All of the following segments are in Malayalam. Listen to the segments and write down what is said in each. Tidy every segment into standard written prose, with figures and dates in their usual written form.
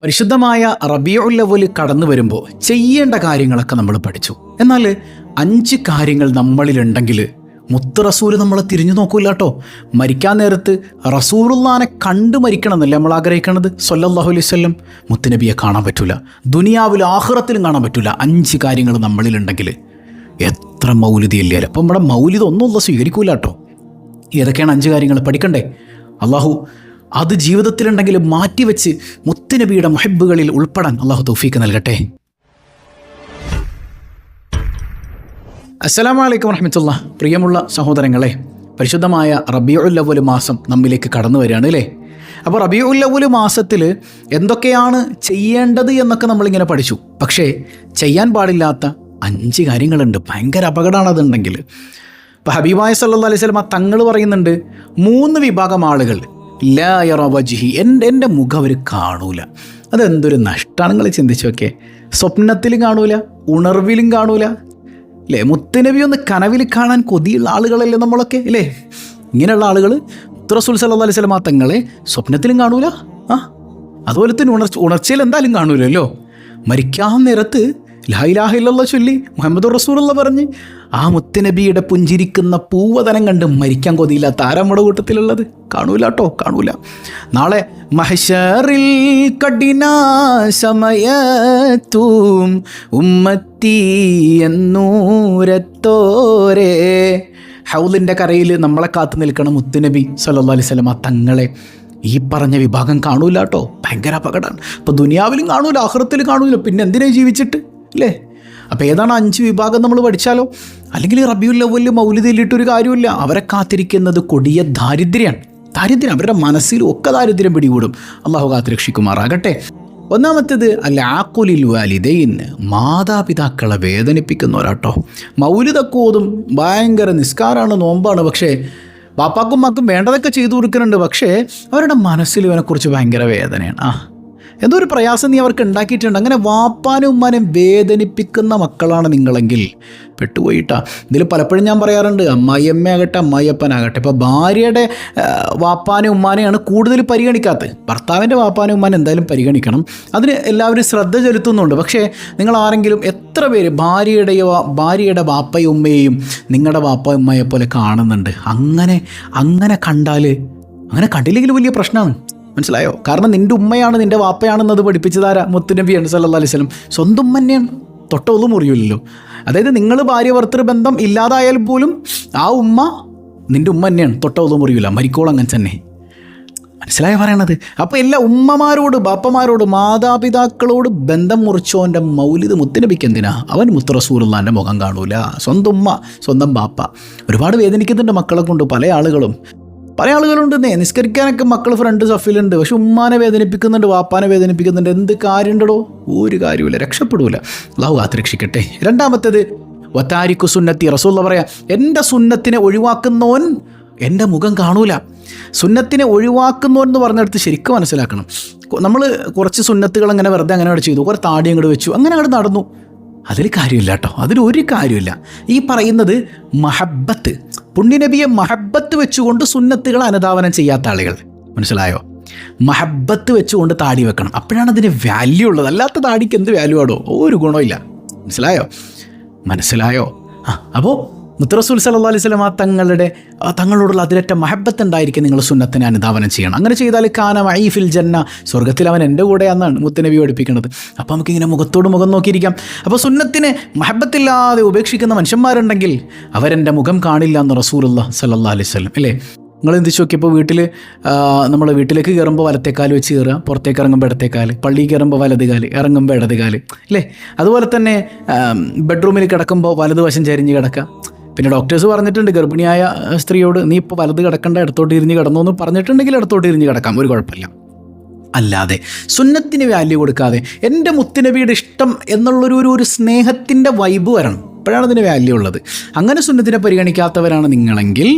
പരിശുദ്ധമായ റബീഉൽ അവ്വൽ കടന്നു വരുമ്പോൾ ചെയ്യേണ്ട കാര്യങ്ങളൊക്കെ നമ്മൾ പഠിച്ചു. എന്നാൽ 5 കാര്യങ്ങൾ നമ്മളിലുണ്ടെങ്കിൽ മുത്ത് റസൂല് നമ്മളെ തിരിഞ്ഞു നോക്കൂല കേട്ടോ. മരിക്കാൻ നേരത്ത് റസൂലുള്ളാനെ കണ്ടു മരിക്കണം എന്നല്ലേ നമ്മൾ ആഗ്രഹിക്കണത്. സ്വല്ലല്ലാഹു അലൈഹി വസല്ലം മുത്തുനബിയെ കാണാൻ പറ്റൂല, ദുനിയാവിലും ആഖിറത്തിലും കാണാൻ പറ്റൂല. 5 കാര്യങ്ങൾ നമ്മളിലുണ്ടെങ്കിൽ എത്ര മൗലിദ് ഇല്ലാലും അപ്പം നമ്മുടെ മൗലിദ് ഒന്നും സ്വീകരിക്കൂല കേട്ടോ. ഏതൊക്കെയാണ് 5 കാര്യങ്ങൾ പഠിക്കണ്ടേ? അള്ളാഹു അത് ജീവിതത്തിലുണ്ടെങ്കിൽ മാറ്റിവെച്ച് മുത്തുനബിയുടെ മുഹബ്ബുകളിൽ ഉൾപ്പെടാൻ അള്ളാഹു തൗഫീക്ക് നൽകട്ടെ. അസ്സലാമു അലൈക്കും വറഹ്മത്തുള്ളാഹി. പ്രിയമുള്ള സഹോദരങ്ങളെ, പരിശുദ്ധമായ റബീഉൽ അവ്വൽ മാസം നമ്മിലേക്ക് കടന്നു വരികയാണ് അല്ലേ. അപ്പോൾ റബീഉൽ അവ്വൽ മാസത്തിൽ എന്തൊക്കെയാണ് ചെയ്യേണ്ടത് എന്നൊക്കെ നമ്മളിങ്ങനെ പഠിച്ചു. പക്ഷേ ചെയ്യാൻ പാടില്ലാത്ത 5 കാര്യങ്ങളുണ്ട്. ഭയങ്കര അപകടമാണ് അതുണ്ടെങ്കിൽ. ഇപ്പോൾ ഹബീബായ സല്ലല്ലാഹു അലൈഹി വസല്ലം തങ്ങൾ പറയുന്നുണ്ട്, 3 വിഭാഗം ആളുകൾ ലാ യറ വജ്ഹി, എൻ്റെ മുഖം അവർ കാണൂല. അതെന്തൊരു നഷ്ടമാണ്. നിങ്ങൾ ചിന്തിച്ചു നോക്കിയേ. സ്വപ്നത്തിലും കാണൂല, ഉണർവിലും കാണൂല അല്ലേ. മുത്തുനബി ഒന്ന് കനവിൽ കാണാൻ കൊതിയുള്ള ആളുകളല്ലേ നമ്മളൊക്കെ അല്ലേ. ഇങ്ങനെയുള്ള ആളുകൾ റസൂൽ സല്ലല്ലാഹു അലൈഹി വസല്ലം തങ്ങളെ സ്വപ്നത്തിലും കാണൂല, അതുപോലെ തന്നെ ഉണർച്ചയിൽ എന്തായാലും കാണൂലല്ലോ. മരിക്കാൻ നേരത്ത് ലാ ഇലാഹ ഇല്ലല്ലാഹ് ചൊല്ലി മുഹമ്മദുർ റസൂലുള്ളാഹ് പറഞ്ഞ് ആ മുത്തുനബിയുടെ പുഞ്ചിരിക്കുന്ന പൂവതനം കണ്ട് മരിക്കാൻ കൊതിയില്ലാത്ത ആരാ നമ്മുടെ കൂട്ടത്തിലുള്ളത്? കാണൂല കേട്ടോ, കാണൂല. നാളെ മഹ്ശറിൽ കഠിന സമയത്തും ഉമ്മത്തി എന്നൂരത്തോരേ ഹൗലിൻ്റെ കരയിൽ നമ്മളെ കാത്തു നിൽക്കണം മുത്തുനബി സല്ലല്ലാഹു അലൈഹി വസല്ലം തങ്ങളെ. ഈ പറഞ്ഞ വിഭാഗം കാണൂല കേട്ടോ. ഭയങ്കര അപകടമാണ്. അപ്പോൾ ദുനിയാവിലും കാണൂല, ആഖിറത്തിലും കാണൂല, പിന്നെ എന്തിനാ ജീവിച്ചിട്ട് അല്ലേ. അപ്പോൾ ഏതാണ് 5 വിഭാഗം നമ്മൾ പഠിച്ചാലോ. അല്ലെങ്കിൽ റബീഉൽ അവ്വൽ മൗലിദിലിട്ടൊരു കാര്യമില്ല. അവരെ കാത്തിരിക്കുന്നത് കൊടിയ ദാരിദ്ര്യം അവരുടെ മനസ്സിലും ഒക്കെ ദാരിദ്ര്യം പിടികൂടും. അള്ളാഹു കാത്തുരക്ഷിക്കുമാറാകട്ടെ. ഒന്നാമത്തേത് അൽ-ആഖുലിൽ വാലിദൈൻ, മാതാപിതാക്കളെ വേദനിപ്പിക്കുന്നവരാട്ടോ. മൗലിദൊക്കെ ഓതും, ഭയങ്കര നിസ്കാരമാണ്, നോമ്പാണ്, പക്ഷേ ബാപ്പാക്കും ഉമ്മാക്കും വേണ്ടതൊക്കെ ചെയ്തു കൊടുക്കുന്നുണ്ട്. പക്ഷേ അവരുടെ മനസ്സിൽ ഇവനെക്കുറിച്ച് ഭയങ്കര വേദനയാണ്. എന്തോ ഒരു പ്രയാസം നീ അവർക്ക് ഉണ്ടാക്കിയിട്ടുണ്ട്. അങ്ങനെ വാപ്പാനും ഉമ്മാനും വേദനിപ്പിക്കുന്ന മക്കളാണ് നിങ്ങളെങ്കിൽ പെട്ടുപോയിട്ടാ. ഇതിൽ പലപ്പോഴും ഞാൻ പറയാറുണ്ട്, അമ്മായിയമ്മയാകട്ടെ അമ്മായിയപ്പനാകട്ടെ, ഇപ്പോൾ ഭാര്യയുടെ വാപ്പാനും ഉമ്മാനെയാണ് കൂടുതൽ പരിഗണിക്കാത്തത്. ഭർത്താവിൻ്റെ വാപ്പാനും ഉമ്മാനെ എന്തായാലും പരിഗണിക്കണം, അതിന് എല്ലാവരും ശ്രദ്ധ ചെലുത്തുന്നുണ്ട്. പക്ഷേ നിങ്ങൾ ആരെങ്കിലും എത്ര പേര് ഭാര്യയുടെ വാപ്പയും ഉമ്മയെയും നിങ്ങളുടെ വാപ്പ ഉമ്മയെ പോലെ കാണുന്നുണ്ട്? അങ്ങനെ കണ്ടില്ലെങ്കിൽ വലിയ പ്രശ്നമാണ്. മനസ്സിലായോ? കാരണം നിൻ്റെ ഉമ്മയാണ് നിൻ്റെ വാപ്പയാണെന്നത് പഠിപ്പിച്ചതാരാ? മുത്തുനബിയാണ് സല്ലല്ലാഹു അലൈഹി വസല്ലം. സ്വന്തം ഉമ്മ തന്നെയാണ്, തൊട്ടൊന്നും മുറിയില്ലല്ലോ. അതായത് നിങ്ങൾ ഭാര്യ ഭർത്തൃ ബന്ധം ഇല്ലാതായാൽ പോലും ആ ഉമ്മ നിൻ്റെ ഉമ്മ തന്നെയാണ്, തൊട്ടൊന്നും മുറിയില്ല, മരിക്കോളം അങ്ങനെ തന്നെ. മനസ്സിലായോ പറയണത്? അപ്പോൾ എല്ലാ ഉമ്മമാരോട്, ബാപ്പമാരോട്, മാതാപിതാക്കളോട് ബന്ധം മുറിച്ചോൻ്റെ മൗലിദ് മുത്തുനബിക്ക് എന്തിനാ? അവൻ മുത്ത് റസൂലുള്ളാഹിൻ്റെ മുഖം കാണൂല. സ്വന്തം ഉമ്മ, സ്വന്തം ബാപ്പ ഒരുപാട് വേദനിക്കുന്നുണ്ട് മക്കളെ കൊണ്ട്. പല ആളുകളുണ്ടെന്നേ. നിസ്കരിക്കാനൊക്കെ മക്കൾ ഫ്രണ്ട് സഫിലുണ്ട്, പക്ഷെ ഉമ്മാനെ വേദനിപ്പിക്കുന്നുണ്ട്, വാപ്പാനെ വേദനിപ്പിക്കുന്നുണ്ട്. എന്ത് കാര്യമുണ്ടോ? ഒരു കാര്യമില്ല, രക്ഷപ്പെടൂല. അല്ലാഹു കാത്തുരക്ഷിക്കട്ടെ. രണ്ടാമത്തേത് വതാരിക്കു സുന്നത്തി, റസൂലുള്ളാഹി പറയാ, എൻ്റെ സുന്നത്തിനെ ഒഴിവാക്കുന്നവൻ എൻ്റെ മുഖം കാണൂല. സുന്നത്തിനെ ഒഴിവാക്കുന്നവൻ എന്ന് പറഞ്ഞെടുത്ത് ശരിക്കും മനസ്സിലാക്കണം. നമ്മൾ കുറച്ച് സുന്നത്തുകൾ അങ്ങനെ വെറുതെ അങ്ങനെ ചെയ്തു, കുറേ താടി അങ്ങോട്ട് വെച്ചു, അങ്ങനെ അങ്ങോട്ട് നടന്നു, അതിൽ കാര്യമില്ല കേട്ടോ. അതിലൊരു കാര്യമില്ല. ഈ പറയുന്നത് മഹബത്ത്, പുണ്യനബിയെ മഹബത്ത് വെച്ചുകൊണ്ട് സുന്നത്തുകൾ അനുധാവനം ചെയ്യാത്ത ആളുകൾ. മനസ്സിലായോ? മഹബത്ത് വെച്ചുകൊണ്ട് താടി വെക്കണം, അപ്പോഴാണ് അതിന് വാല്യൂ ഉള്ളത്. അല്ലാത്ത താടിക്ക് എന്ത് വാല്യൂ ആടോ? ഒരു ഗുണമില്ല. മനസ്സിലായോ? അപ്പോൾ മുത്ത് റസൂൽ സല്ലല്ലാഹു അലൈഹി വസല്ലം തങ്ങളോടുള്ള അതിരറ്റ മഹബത്ത് ഉണ്ടായിരിക്കും നിങ്ങൾ സുന്നത്തിനെ അനുധാവനം ചെയ്യണം. അങ്ങനെ ചെയ്താൽ കാന മഈ ഫിൽ ജന്ന, സ്വർഗ്ഗത്തിൽ അവൻ എൻ്റെ കൂടെയാണെന്നാണ് മുത്തുനബി പഠിപ്പിക്കുന്നത്. അപ്പോൾ നമുക്കിങ്ങനെ മുഖത്തോട് മുഖം നോക്കിയിരിക്കാം. അപ്പോൾ സുന്നത്തിനെ മഹബത്തില്ലാതെ ഉപേക്ഷിക്കുന്ന മനുഷ്യന്മാരുണ്ടെങ്കിൽ അവരെൻ്റെ മുഖം കാണില്ല എന്ന് റസൂലുള്ളാഹി സല്ലല്ലാഹു അലൈഹി വസല്ലം അല്ലേ. നിങ്ങൾ എന്ത് നോക്കിയപ്പോൾ നമ്മൾ വീട്ടിലേക്ക് കയറുമ്പോൾ വലത്തേക്കാൽ വെച്ച് കയറുക, പുറത്തേക്ക് ഇറങ്ങുമ്പോൾ ഇടത്തേക്കാൽ, പള്ളിയിൽ കയറുമ്പോൾ വലത് കാല്, ഇറങ്ങുമ്പോൾ ഇടത് കാല് അല്ലേ. അതുപോലെ തന്നെ ബെഡ്റൂമിൽ കിടക്കുമ്പോൾ വലതുവശം ചരിഞ്ഞ് കിടക്കുക. പിന്നെ ഡോക്ടേഴ്സ് പറഞ്ഞിട്ടുണ്ട് ഗർഭിണിയായ സ്ത്രീയോട്, നീ ഇപ്പോൾ വലത് കിടക്കേണ്ട, ഇടത്തോട്ട് ഇരിഞ്ഞ് കിടന്നു എന്ന് പറഞ്ഞിട്ടുണ്ടെങ്കിൽ ഇടത്തോട്ട് ഇരിഞ്ഞ് കിടക്കാം, ഒരു കുഴപ്പമില്ല. അല്ലാതെ സുന്നത്തിന് വാല്യൂ കൊടുക്കാതെ എൻ്റെ മുത്തുനബിയുടെ ഇഷ്ടം എന്നുള്ളൊരു സ്നേഹത്തിൻ്റെ വൈബ് വരണം, അപ്പോഴാണ് അതിന് വാല്യൂ ഉള്ളത്. അങ്ങനെ സുന്നത്തിനെ പരിഗണിക്കാത്തവരാണ് നിങ്ങളെങ്കിൽ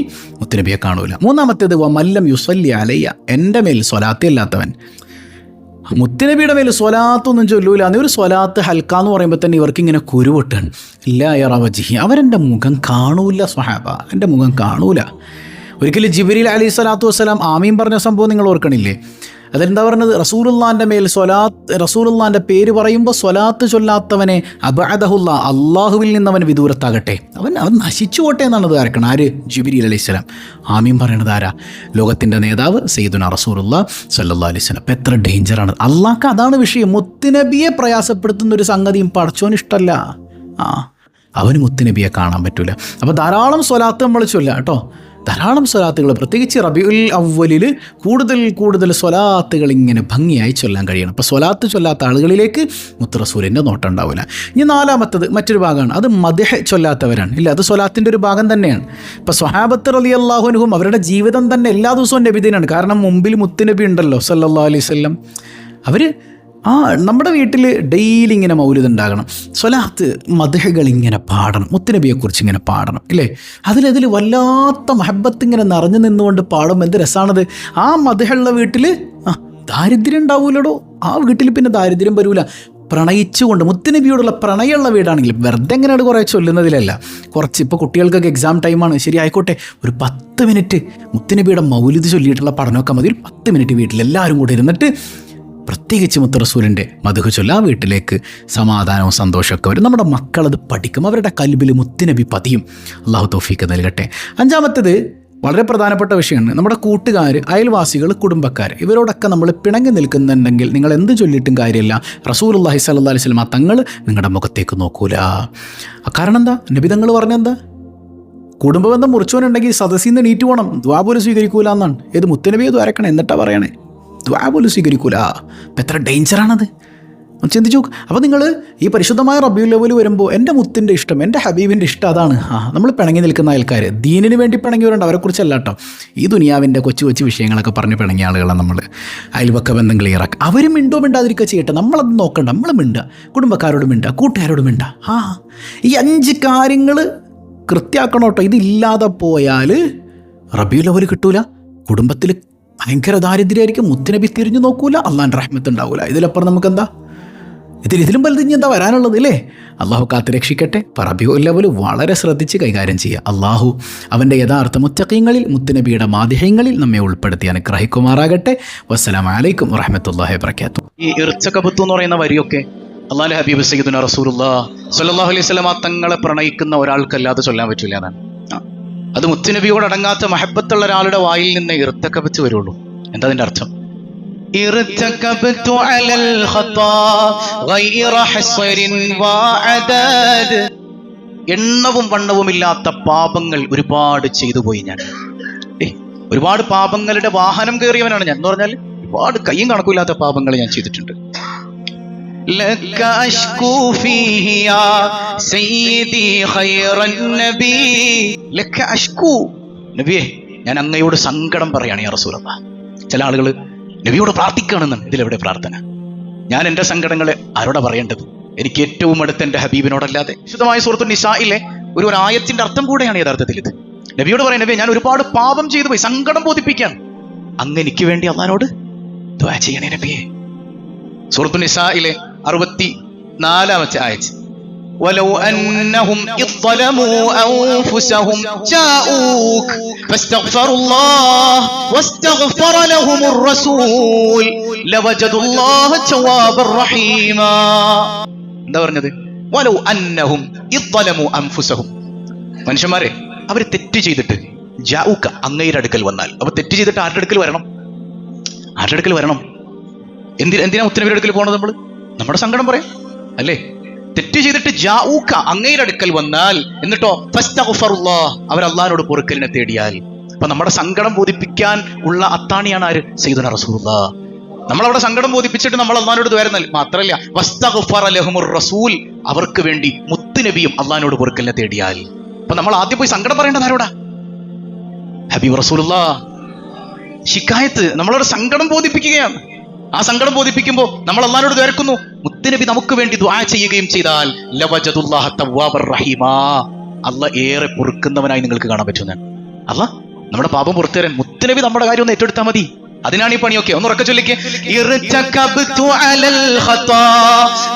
മുത്തുനബിയെ കാണൂല. മൂന്നാമത്തേത് വമല്ലം യുസല്ലി അലയ്യ, എൻ്റെ മേൽ സ്വലാത്ത് ഇല്ലാത്തവൻ. മുത്തുനബിയുടെ മേൽ സ്വലാത്തൊന്നും ചൊല്ലൂല. ഒരു സ്വലാത്ത് ഹൽക്ക എന്ന് പറയുമ്പോൾ തന്നെ ഇവർക്ക് ഇങ്ങനെ കുരുവൊട്ടാണ്. ലാ യറ വജ്ഹി, അവരെൻ്റെ മുഖം കാണൂല സ്വഹാബ, എൻ്റെ മുഖം കാണൂല. ഒരിക്കലും ജിബ്രീൽ അലൈഹി സ്വലാത്തു വസ്സലാം ആമീൻ പറഞ്ഞ സംഭവം നിങ്ങൾ ഓർക്കണില്ലേ? അതെന്താ പറഞ്ഞത്? റസൂലുള്ളാൻ്റെ മേൽ റസൂലുള്ളാൻ്റെ പേര് പറയുമ്പോൾ സ്വലാത്ത് ചൊല്ലാത്തവനെ അബഅദഹുല്ലാ, അള്ളാഹുവിൽ നിന്ന് അവൻ വിദൂരത്താകട്ടെ, അവൻ നശിച്ചു പോട്ടെ എന്നാണ് ധാരക്കണം. ആര്? ജിബ്രീൽ അലൈഹിസ്സലാം. ആമീൻ പറയണത് ആരാ? ലോകത്തിൻ്റെ നേതാവ് സയ്യിദുനാ റസൂലുള്ളാഹി സ്വല്ലല്ലാഹു അലൈഹി വസല്ലം. അപ്പം എത്ര ഡേഞ്ചറാണ്! അള്ളാഹ്ക്ക് അതാണ് വിഷയം. മുത്തുനബിയെ പ്രയാസപ്പെടുത്തുന്ന ഒരു സംഗതിയും പടച്ചോന് ഇഷ്ടമല്ല. അവന് മുത്തുനബിയെ കാണാൻ പറ്റൂല. അപ്പോൾ ധാരാളം സ്വലാത്ത് നമ്മൾ ചൊല്ലാം കേട്ടോ, ധാരാളം സ്വലാത്തുകൾ, പ്രത്യേകിച്ച് റബീഉൽ അവ്വലിൽ കൂടുതൽ സ്വലാത്തുകൾ ഇങ്ങനെ ഭംഗിയായി ചൊല്ലാൻ കഴിയണം. അപ്പോൾ സ്വലാത്ത് ചൊല്ലാത്ത ആളുകളിലേക്ക് മുത്ത് റസൂലിൻ്റെ നോട്ടം ഉണ്ടാവില്ല. ഇനി നാലാമത്തത് മറ്റൊരു ഭാഗമാണ്, അത് മദ്ഹ് ചൊല്ലാത്തവരാണ്. ഇല്ല, അത് സ്വലാത്തിൻ്റെ ഒരു ഭാഗം തന്നെയാണ്. ഇപ്പോൾ സ്വഹാബത്ത് റളിയല്ലാഹു അൻഹും അവരുടെ ജീവിതം തന്നെ എല്ലാ ദിവസവും നബിദിനാണ്. കാരണം മുമ്പിൽ മുത്തുനബി ഉണ്ടല്ലോ സല്ലല്ലാഹു അലൈഹി വസല്ലം. അവർ നമ്മുടെ വീട്ടിൽ ഡെയിലി ഇങ്ങനെ മൗലിദ് ഉണ്ടാകണം, സ്വലാത്ത് മദ്ഹുകൾ ഇങ്ങനെ പാടണം, മുത്തുനബിയെക്കുറിച്ച് ഇങ്ങനെ പാടണം, ഇല്ലേ? അതിൽ വല്ലാത്ത മഹബത്ത് ഇങ്ങനെ നിറഞ്ഞു നിന്നുകൊണ്ട് പാടും. എന്ത് രസമാണത്! ആ മദ്ഹുള്ള വീട്ടിൽ ദാരിദ്ര്യം ഉണ്ടാവൂലടോ. ആ വീട്ടിൽ പിന്നെ ദാരിദ്ര്യം വരൂല. പ്രണയിച്ചുകൊണ്ട് മുത്തുനബിയോടുള്ള പ്രണയമുള്ള വീടാണെങ്കിൽ വെറുതെ എങ്ങനെയാണ് കുറേ ചൊല്ലുന്നതിലല്ല, കുറച്ച് ഇപ്പോൾ കുട്ടികൾക്കൊക്കെ എക്സാം ടൈമാണ്, ശരി ആയിക്കോട്ടെ, ഒരു 10 മിനിറ്റ് മുത്തുനബിയുടെ മൗലിദ് ചൊല്ലിയിട്ടുള്ള പഠനമൊക്കെ മതി. ഒരു 10 മിനിറ്റ് വീട്ടിൽ എല്ലാവരും കൂടി ഇരുന്നിട്ട് പ്രത്യേകിച്ച് മുത്ത് റസൂലിൻ്റെ മദ്ഹ് ചൊല്ല, വീട്ടിലേക്ക് സമാധാനവും സന്തോഷമൊക്കെ വരും. നമ്മുടെ മക്കളത് പഠിക്കും, അവരുടെ കൽബിൽ മുത്തുനബി പതിയും. അള്ളാഹു തൗഫീഖ് നൽകട്ടെ. അഞ്ചാമത്തേത് വളരെ പ്രധാനപ്പെട്ട വിഷയമാണ്. നമ്മുടെ കൂട്ടുകാർ, അയൽവാസികൾ, കുടുംബക്കാർ, ഇവരോടൊക്കെ നമ്മൾ പിണങ്ങി നിൽക്കുന്നുണ്ടെങ്കിൽ നിങ്ങൾ എന്ത് ചൊല്ലിയിട്ടും കാര്യമില്ല. റസൂലുള്ളാഹി സ്വല്ലല്ലാഹു അലൈഹി വസല്ലം തങ്ങൾ നിങ്ങളുടെ മുഖത്തേക്ക് നോക്കൂല. കാരണം എന്താ? നബി തങ്ങൾ പറഞ്ഞെന്താ? കുടുംബബന്ധം മുറിച്ചവനുണ്ടെങ്കിൽ സദസ്സിൽ നിന്ന് എണീറ്റ് പോകണം, ദുആ പോലും സ്വീകരിക്കൂല എന്നാണ്. ഏത്? മുത്തുനബിയെ ദ്വാരക്കണം. എന്നിട്ടാ പറയണേ ദുആ പോലും സ്വീകരിക്കൂല. അപ്പം എത്ര ഡേഞ്ചറാണത് ചിന്തിച്ചു നോക്ക്. അപ്പോൾ നിങ്ങൾ ഈ പരിശുദ്ധമായ റബീഉൽ അവ്വൽ വരുമ്പോൾ എൻ്റെ മുത്തിൻ്റെ ഇഷ്ടം, എൻ്റെ ഹബീബിൻ്റെ ഇഷ്ടം അതാണ്. നമ്മൾ പിണങ്ങി നിൽക്കുന്ന ആൾക്കാർ, ദീനിന് വേണ്ടി പിണങ്ങിയവരുണ്ട്, അവരെക്കുറിച്ചല്ല കേട്ടോ. ഈ ദുനിയാവിൻ്റെ കൊച്ചു വിഷയങ്ങളൊക്കെ പറഞ്ഞ് പിണങ്ങിയ ആളുകളാണ് നമ്മൾ. അയൽപക്ക ബന്ധം ക്ലിയറാക്കുക. അവരും മിണ്ടാതിരിക്കുക ചെയ്യട്ടെ, നമ്മളത് നോക്കണ്ട. നമ്മൾ മിണ്ടുക, കുടുംബക്കാരോട് മിണ്ടുക, കൂട്ടുകാരോട് മിണ്ടുക. ഈ 5 കാര്യങ്ങൾ കൃത്യമാക്കണം കേട്ടോ. ഇതില്ലാതെ പോയാൽ റബീഉൽ അവ്വൽ കിട്ടൂല, കുടുംബത്തിൽ ഭയങ്കര ദാരിദ്ര്യമായിരിക്കും, മുത്തുനബി തിരിഞ്ഞു നോക്കൂല, അള്ളാൻ്റെ റഹ്മത്ത് ഉണ്ടാവില്ല. ഇതിലപ്പുറം നമുക്കെന്താ? ഇതിലും വലുതിഞ്ഞ് എന്താ വരാനുള്ളത്, ഇല്ലേ? അള്ളാഹു കാത്ത് രക്ഷിക്കട്ടെ. റബീഉൽ അവ്വൽ വളരെ ശ്രദ്ധിച്ച് കൈകാര്യം ചെയ്യുക. അള്ളാഹു അവൻ്റെ യഥാർത്ഥ മുത്തഖീങ്ങളിൽ, മുത്തുനബിയുടെ മാദിഹ്യങ്ങളിൽ നമ്മെ ഉൾപ്പെടുത്തി അനുഗ്രഹിക്കുമാറാകട്ടെ. വസ്സലാമു അലൈക്കും വറഹ്മത്തുള്ളാഹി വബറകാതുഹു. ഈ ഇർച്ചകബത്ത് എന്ന് പറയുന്ന വരിയൊക്കെ അള്ളാഹുവിൻ്റെ ഹബീബ് സയ്യിദുനാ റസൂലുള്ളാഹി സ്വല്ലല്ലാഹു അലൈഹി വസല്ലം തങ്ങളെ പ്രണയിക്കുന്ന ഒരാൾക്കല്ലാതെ ചൊല്ലാൻ പറ്റില്ല എന്നാണ്. അത് മുത്തുനബിയോട് അടങ്ങാത്ത മഹബത്തുള്ള ഒരാളുടെ വായിൽ നിന്ന് ഇർത്തകബത്ത് വരുള്ളൂ. എന്താ അതിന്റെ അർത്ഥം? എണ്ണവും വണ്ണവുമില്ലാത്ത പാപങ്ങൾ ഒരുപാട് ചെയ്തു പോയി ഞാൻ. ഒരുപാട് പാപങ്ങളുടെ വാഹനം കയറിയവനാണ് ഞാൻ എന്ന് പറഞ്ഞാൽ ഒരുപാട് കയ്യും കണക്കില്ലാത്ത പാപങ്ങൾ ഞാൻ ചെയ്തിട്ടുണ്ട്. നബിയെ, ഞാൻ അങ്ങയോട് സങ്കടം പറയാണ് യാ റസൂലല്ലാഹ്. ചില ആളുകൾ നബിയോട് പ്രാർത്ഥിക്കുകയാണെന്നാണ്. ഇതിലെവിടെ പ്രാർത്ഥന? ഞാൻ എൻ്റെ സങ്കടങ്ങളെ ആരോടാ പറയേണ്ടത്? എനിക്ക് ഏറ്റവും അടുത്ത എൻ്റെ ഹബീബിനോടല്ലാതെ. വിശുദ്ധമായ സൂറത്തുൻ നിസായിലെ ഒരു ആയത്തിന്റെ അർത്ഥം കൂടെയാണ് യഥാർത്ഥത്തിൽ ഇത്. നബിയോട് പറയാം, നബിയെ, ഞാൻ ഒരുപാട് പാപം ചെയ്തു പോയി, സങ്കടം ബോധിപ്പിക്കാൻ അങ്ങ് എനിക്ക് വേണ്ടി അള്ളാഹുവോട് ദുആ ചെയ്യണേ നബിയെ. സൂറത്തുൻ നിസായിലെ 64-ാമത്തെ ആയത്ത്, ولو أنهم إذ ظلموا أنفسهم جاءوك فاستغفروا الله واستغفر لهم الرسول لوجدوا الله توابا رحيما. എന്താ പറഞ്ഞത്? ولو أنهم إذ ظلموا أنفسهم. മനുഷ്യന്മാരെ, അവർ തെറ്റ് ചെയ്തിട്ട് ജാഊക, അങ്ങയുടെ അടുക്കൽ വന്നാൽ. അപ്പോൾ തെറ്റ് ചെയ്തിട്ട് ആരുടെ അടുക്കൽ വരണം? എന്തിനാ മുത്തുനബിയുടെ അടുക്കൽ പോകണത്? നമ്മുടെ സങ്കടം പറയാം അല്ലേ? തെറ്റ് ചെയ്തിട്ട് ജാഊക, അങ്ങയുടെ അടുക്കൽ വന്നാൽ, എന്നിട്ടോ ഫസ്തഗ്ഫറുല്ലാഹ്, അവർ അള്ളാഹിനോട് പൊറുക്കലിനെ തേടിയാൽ. അപ്പൊ നമ്മുടെ സങ്കടം ബോധിപ്പിക്കാൻ ഉള്ള അത്താണിയാണ് ആര്? സയ്യിദുനാ റസൂലുള്ളാഹ്. നമ്മളവിടെ സങ്കടം ബോധിപ്പിച്ചിട്ട് നമ്മൾ അള്ളാഹിനോട് വരുന്നാൽ മാത്രമല്ല, വസ്തഗ്ഫറ ലഹുമുർ റസൂൽ, അവർക്ക് വേണ്ടി മുത്തുനബിയും അള്ളാഹിനോട് പൊറുക്കലിനെ തേടിയാൽ. അപ്പൊ നമ്മൾ ആദ്യം പോയി സങ്കടം പറയേണ്ടത് ആരോടാ? ഹബീബ് റസൂലുള്ളാഹ്. ശിക്കായത്ത്, നമ്മളോട് സങ്കടം ബോധിപ്പിക്കുകയാണ്. ആ സങ്കടം ബോധിപ്പിക്കുമ്പോൾ നമ്മൾ അള്ളാഹിനോട് ദ്വാരക്കുന്നു. മുത്തുനബി നമുക്ക് വേണ്ടി ദുആ ചെയ്യുകയും ചെയ്താൽ ലവജദുല്ലാഹ തവ്വാബർ റഹീമാ, അള്ളാഹ് ഏറെ പൊറുക്കുന്നവനായി നിങ്ങൾക്ക് കാണാൻ പറ്റുന്നതാണ്. അള്ളാഹ് നമ്മുടെ പാപം പുറത്തുതരാൻ മുത്തുനബി നമ്മുടെ കാര്യം ഒന്ന് ഏറ്റെടുത്താൽ മതി. അതിനാണ് ഈ പണിയൊക്കെ. ഒന്ന് ഉറക്കെ ചൊല്ലിക്ക്. ഇർതകബ്തു അലൽ ഖതാ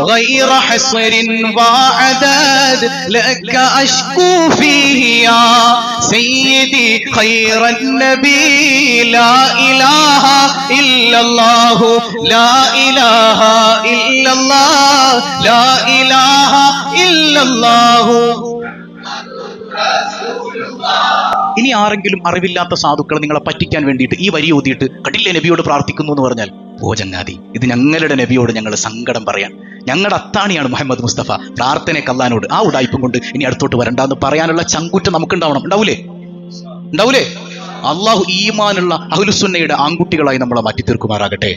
ഗൈറ ഹസ്റിൻ വഅദദ് ലക അഷ്കു ഫീഹി യാ സയ്യിദി ഖൈറൻ നബി ലാ ഇലാഹ ഇല്ലല്ലാഹു ലാ ഇലാഹ ഇല്ലല്ലാഹ് ലാ ഇലാഹ ഇല്ലല്ലാഹു. ഇനി ആരെങ്കിലും അറിവില്ലാത്ത സാധുക്കൾ നിങ്ങളെ പറ്റിക്കാൻ വേണ്ടിയിട്ട് ഈ വരി ഓതിയിട്ട് കണ്ടില്ലേ നബിയോട് പ്രാർത്ഥിക്കുന്നു എന്ന് പറഞ്ഞാൽ, ഓ ചങ്ങാതി, ഇത് ഞങ്ങളുടെ നബിയോട് ഞങ്ങൾ സങ്കടം പറയാൻ, ഞങ്ങളുടെ അത്താണിയാണ് മുഹമ്മദ് മുസ്തഫ, പ്രാർത്ഥനയ്ക്ക് അല്ലാഹുവോട് ആ ഉടായ്പം കൊണ്ട് ഇനി അടുത്തോട്ട് വരണ്ടെന്ന് പറയാനുള്ള ചങ്കുറ്റം നമുക്കുണ്ടാവണം. ഉണ്ടാവൂലേ? അള്ളാഹു ഈമാനുള്ള അഹ്ലുസുന്നയുടെ ആൺകുട്ടികളായി നമ്മളെ മാറ്റി തീർക്കുമാറാകട്ടെ.